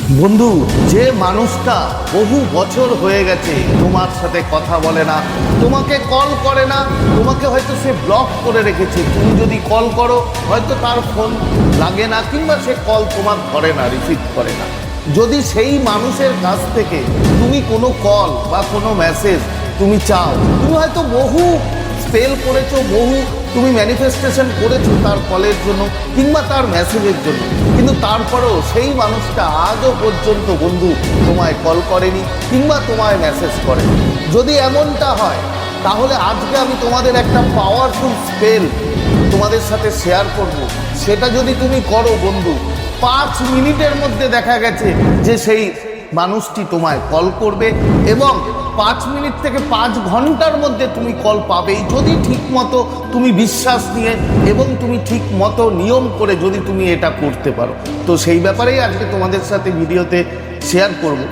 বন্ধু, যে মানুষটা বহু বছর হয়ে গেছে তোমার সাথে কথা বলে না, তোমাকে কল করে না, তোমাকে হয়তো সে ব্লক করে রেখেছে, তুমি যদি কল করো হয়তো তার ফোন লাগে না, কিংবা সে কল তোমার ধরে না, রিসিভ করে না। যদি সেই মানুষের কাছ থেকে তুমি কোনো কল বা কোনো মেসেজ তুমি চাও, তুমি হয়তো বহু স্পেল করেছো, বহু তুমি ম্যানিফেস্টেশন করেছো তার কলের জন্য কিংবা তার মেসেজের জন্য, কিন্তু তারপরেও সেই মানুষটা আজও পর্যন্ত বন্ধু তোমায় কল করেনি কিংবা তোমায় মেসেজ করেনি। যদি এমনটা হয় তাহলে আজকে আমি তোমাদের একটা পাওয়ারফুল স্পেল তোমাদের সাথে শেয়ার করব। সেটা যদি তুমি করো বন্ধু, 5 মিনিটের মধ্যে দেখা গেছে যে সেই মানুষটি তোমায় কল করবে, এবং 5 মিনিট থেকে 5 ঘন্টার মধ্যে তুমি কল পাবেই, যদি ঠিক মতো তুমি বিশ্বাস নিয়ে এবং তুমি ঠিক মতো নিয়ম করে যদি তুমি এটা করতে পারো। তো সেই ব্যাপারেই আজকে তোমাদের সাথে ভিডিওতে শেয়ার করব।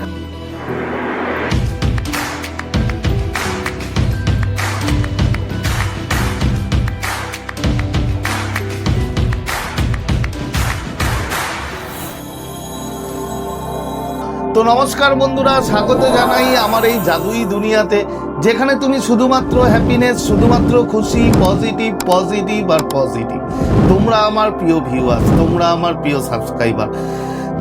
তো নমস্কার বন্ধুরা, স্বাগত জানাই আমার এই জাদুই দুনিয়াতে, যেখানে তুমি শুধুমাত্র হ্যাপিনেস, শুধুমাত্র খুশি, পজিটিভ পজিটিভ আর পজিটিভ। তোমরা আমার প্রিয় ভিউয়ার্স, তোমরা আমার প্রিয় সাবস্ক্রাইবার,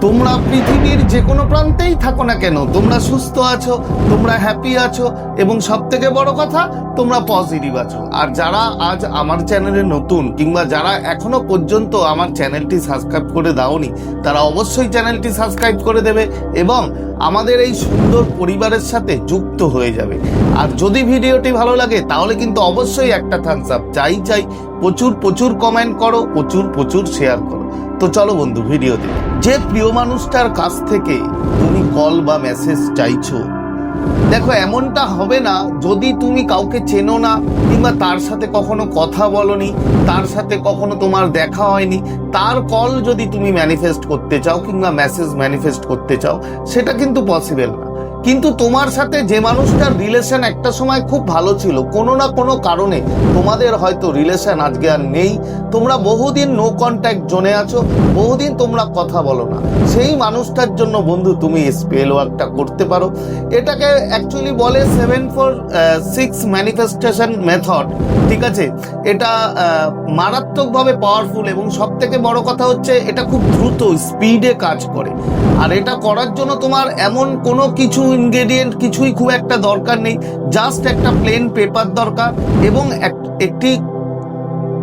তোমরা পৃথিবীর যে কোনো প্রান্তেই থাকো না কেন, তোমরা সুস্থ আছো, তোমরা হ্যাপি আছো, এবং সব থেকে বড় কথা তোমরা পজিটিভ আছো। আর যারা আজ আমার চ্যানেলে নতুন কিংবা যারা এখনো পর্যন্ত আমার চ্যানেলটি সাবস্ক্রাইব করে দাওনি, তারা অবশ্যই চ্যানেলটি সাবস্ক্রাইব করে দেবে এবং আমাদের এই সুন্দর পরিবারের সাথে যুক্ত হয়ে যাবে। আর যদি ভিডিওটি ভালো লাগে তাহলে কিন্তু অবশ্যই একটা থামস আপ চাই, প্রচুর প্রচুর কমেন্ট করো, প্রচুর প্রচুর শেয়ার করো। তো চলো বন্ধু ভিডিওতে। যে প্রিয় মানুষটার কাছ থেকে তুমি কল বা মেসেজ চাইছো, দেখো এমনটা হবে না যদি তুমি কাউকে চেনো না কিংবা তার সাথে কখনো কথা বলনি, তার সাথে কখনো তোমার দেখা হয়নি, তার কল যদি তুমি ম্যানিফেস্ট করতে চাও কিংবা মেসেজ ম্যানিফেস্ট করতে চাও, সেটা কিন্তু পসিবল না। কিন্তু তোমার সাথে যে মানুষটার রিলেশন একটা সময় খুব ভালো ছিল, কোনো না কোনো কারণে তোমাদের হয়তো রিলেশন আজকে আর নেই, তোমরা বহুদিন নো কন্ট্যাক্ট জোনে আছো, বহুদিন তোমরা কথা বলো না, সেই মানুষটার জন্য বন্ধু তুমি স্পেল ওয়ার্কটা করতে পারো। এটাকে অ্যাকচুয়ালি বলে 746 ম্যানিফেস্টেশন মেথড, ঠিক আছে? এটা মারাত্মকভাবে পাওয়ারফুল, এবং সব থেকে বড় কথা হচ্ছে এটা খুব দ্রুত স্পিডে কাজ করে। আর এটা করার জন্য তোমার এমন কোনো কিছু ইনগ্রেডিয়েন্ট কিছুই খুব একটা দরকার নেই, জাস্ট একটা প্লেন পেপার দরকার এবং একটি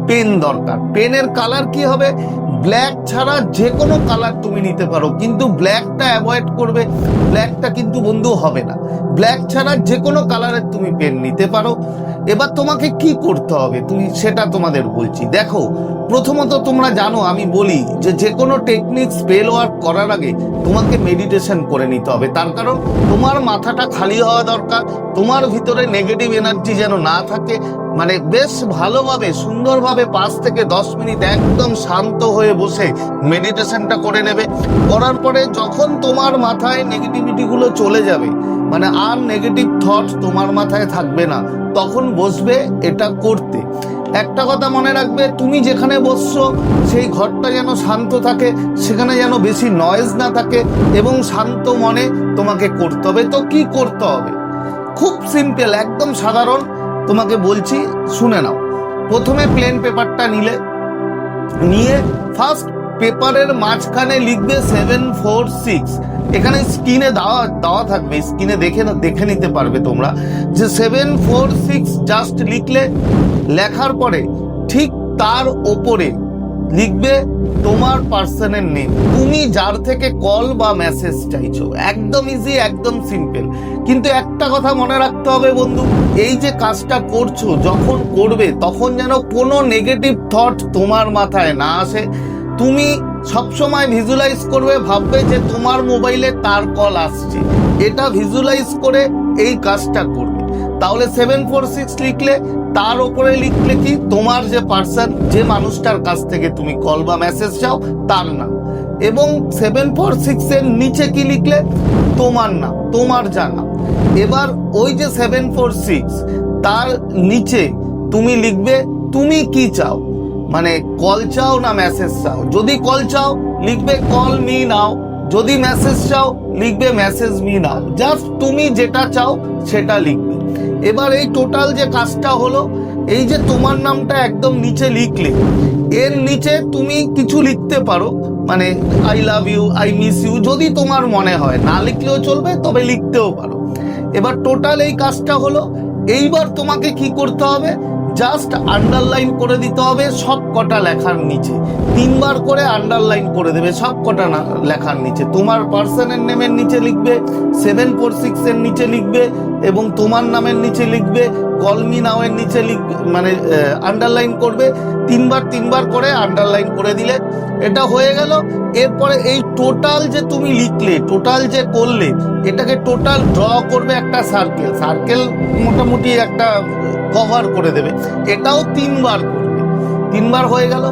পেন দরকার। পেনের কালার কি হবে? ব্ল্যাক ছাড়া যে কোনো কালার তুমি নিতে পারো, কিন্তু ব্ল্যাকটা অ্যাভয়েড করবে, ব্ল্যাকটা কিন্তু বন্ধু হবে না। ব্ল্যাক ছাড়া যে কোনো কালারের তুমি পেন নিতে পারো। এবার তোমাকে কি করতে হবে তুমি সেটা তোমাদের বলছি। দেখো, প্রথমত তোমরা জানো আমি বলি যে কোনো টেকনিক স্পেল ওয়ার্ক করার আগে তোমাকে মেডিটেশন করে নিতে হবে। তার কারণ তোমার মাথাটা খালি হওয়া দরকার, তোমার ভিতরে নেগেটিভ এনার্জি যেন না থাকে। মানে বেশ ভালোভাবে সুন্দরভাবে 5 থেকে 10 মিনিট একদম শান্ত হয়ে বসে মেডিটেশনটা করে নেবে। করার পরে যখন তোমার মাথায় নেগেটিভিটিগুলো চলে যাবে, মানে আর নেগেটিভ থট তোমার মাথায় থাকবে না, তখন বসবে এটা করতে। একটা কথা মনে রাখবে, তুমি যেখানে বসছো সেই ঘরটা যেন শান্ত থাকে, সেখানে যেন বেশি নয়েজ না থাকে, এবং শান্ত মনে তোমাকে করতে হবে। তো কি করতে হবে? খুব সিম্পল, একদম সাধারণ, তোমাকে বলছি শুনে নাও। প্রথমে প্লেন পেপারটা নিয়ে ফার্স্ট পেপারের মাঝখানে লিখবে 746। এখানে স্ক্রিনে দেওয়া থাকবে, স্ক্রিনে দেখে নিতে পারবে তোমরা যে 746 জাস্ট লিখলে, লেখার পরে ঠিক তার ওপরে লিখবে তোমার পার্সনের নেম, তুমি যার থেকে কল বা মেসেজ চাইছো। একদম ইজি, একদম সিম্পল। কিন্তু একটা কথা মনে রাখতে হবে বন্ধু, এই যে কাজটা করছো, যখন করবে তখন যেন কোনো নেগেটিভ থট তোমার মাথায় না আসে। তুমি সবসময় ভিজুয়ালাইজ করবে, ভাববে যে তোমার মোবাইলে তার কল আসছে, এটা ভিজুয়ালাইজ করে এই কাজটা করবে। তাহলে 746 লিখলে, তার উপরে লিখলে কি তোমার যে পার্সন, যে মানুষটার কাছ থেকে তুমি কল বা মেসেজ চাও তার নাম, এবং 746 এর নিচে কি লিখলে? তোমার নাম, তোমার জানা। এবার ওই যে 746 তার নিচে তুমি লিখবে তুমি কি চাও, মানে কল চাও না মেসেজ চাও। যদি কল চাও লিখবে কল মি নাও, যদি মেসেজ চাও লিখবে মেসেজ মি নাও, জাস্ট তুমি যেটা চাও সেটা লিখবে। এবার এই টোটাল যে কাজটা হলো, এই যে তোমার নামটা একদম নিচে লিখলে, এর নিচে তুমি কিছু লিখতে পারো, মানে I love you, I miss you, যদি তোমার মনে হয়, না লিখলেও চলবে, তবে লিখতেও পারো। এবার টোটাল এই কাজটা হলো। এইবার তোমাকে কি করতে হবে, জাস্ট আন্ডারলাইন করে দিতে হবে সব কটা লেখার নিচে, 3 বার করে আন্ডারলাইন করে দেবে সব কটা লেখার নিচে। তোমার পার্সনের নেমের নিচে লিখবে, 746 এর নিচে লিখবে, এবং তোমার নামের নিচে লিখবে, কল মি নাও এর নিচে লিখবে, মানে আন্ডারলাইন করবে। 3 বার করে আন্ডারলাইন করে দিলে এটা হয়ে গেল। এরপরে এই টোটাল যে তুমি লিখলে, টোটাল যে করলে, এটাকে টোটাল ড্র করবে একটা সার্কেল মোটামুটি একটা কভার করে দেবে, এটাও 3 বার করবে। 3 বার হয়ে গেল।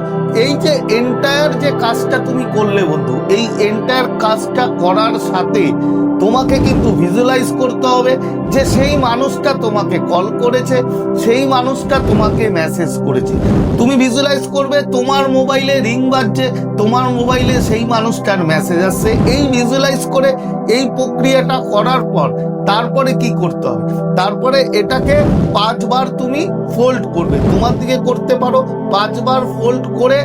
এই যে এন্টায়ার যে কাজটা তুমি করলে বন্ধু, এই এন্টায়ার কাজটা করার সাথে তোমাকে কিন্তু ভিজুয়ালাইজ করতে হবে যে সেই মানুষটা তোমাকে কল করেছে, সেই মানুষটা তোমাকে মেসেজ করেছে। তুমি ভিজুয়ালাইজ করবে তোমার মোবাইলে রিং বাজছে, তোমার মোবাইলে সেই মানুষটার মেসেজ আসছে। এই ভিজুয়ালাইজ করে এই প্রক্রিয়াটা করার পর তারপরে কি করতে হবে, তারপরে এটাকে 5 বার তুমি ফোল্ড করবে, তোমার দিকে করতে পারো। 5 বার ফোল্ড করে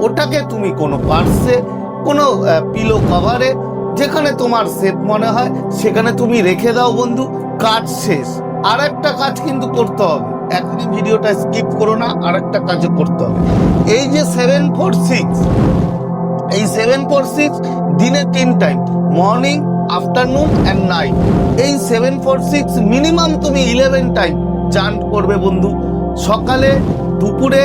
ওটাকে তুমি কোনো পার্সে, কোনো পিলো কভারে, যেখানে তোমার সেফ মনে হয় সেখানে তুমি রেখে দাও বন্ধু। কাজ শেষ। আর একটা কাজ কিন্তু করতে হবে, এখনই ভিডিওটা স্কিপ করো না, আর একটা কাজও করতে হবে। এই যে 746, এই 746 দিনে 3 time, morning, afternoon and night. এই 746 মিনিমাম তুমি 11 টাইম চান্ট করবে বন্ধু, সকালে, দুপুরে,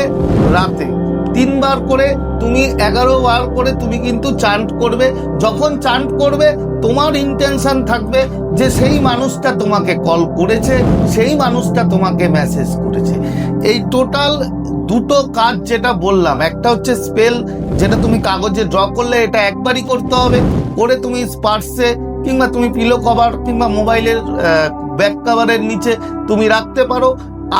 রাতে। 3 বার করে তুমি 11 বার করে তুমি কিন্তু চান্ট করবে। যখন চান্ট করবে তোমার ইন্টেনশন থাকবে যে সেই মানুষটা তোমাকে কল করেছে, সেই মানুষটা তোমাকে মেসেজ করেছে। এই টোটাল দুটো কাজ যেটা বললাম, একটা হচ্ছে স্পেল, যেটা তুমি কাগজে ড্র করলে, এটা একবারই করতে হবে। করে তুমি পার্সে কিংবা তুমি পিলো কভার কিংবা মোবাইলের ব্যাক কভারের নিচে তুমি রাখতে পারো।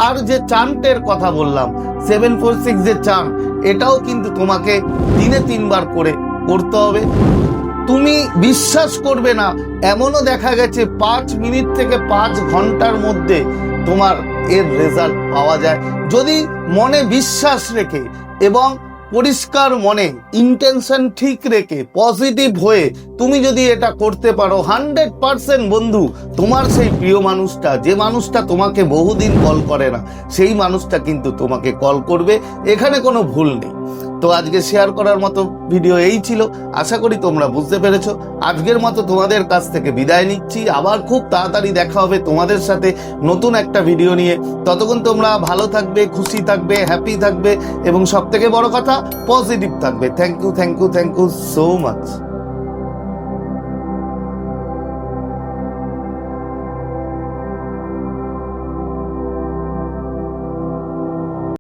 আর যে চান্টের কথা বললাম, 746 যে চান্ট, এটাও কিন্তু তোমাকে দিনে 3 বার করে করতে হবে। তুমি বিশ্বাস করবে না, এমনও দেখা গেছে 5 মিনিট থেকে 5 ঘন্টার মধ্যে তোমার এর রেজাল্ট পাওয়া যায়, যদি মনে বিশ্বাস রেখে এবং পরিষ্কার মনে ইন্টেনশন ঠিক রেখে পজিটিভ হয়ে তুমি যদি এটা করতে পারো, 100% বন্ধু, তোমার সেই প্রিয় মানুষটা, যে মানুষটা তোমাকে বহুদিন কল করে না, সেই মানুষটা কিন্তু তোমাকে কল করবে। এখানে কোনো ভুল নেই। তো আজকে শেয়ার করার মতো ভিডিও এই ছিল। আশা করি তোমরা বুঝতে পেরেছো। আজকের মতো তোমাদের কাছ থেকে বিদায় নিচ্ছি। আবার খুব তাড়াতাড়ি দেখা হবে তোমাদের সাথে নতুন একটা ভিডিও নিয়ে। ততক্ষণ তোমরা ভালো থাকবে, খুশি থাকবে, হ্যাপি থাকবে, এবং সব থেকে বড় কথা পজিটিভ থাকবে। Thank you so much.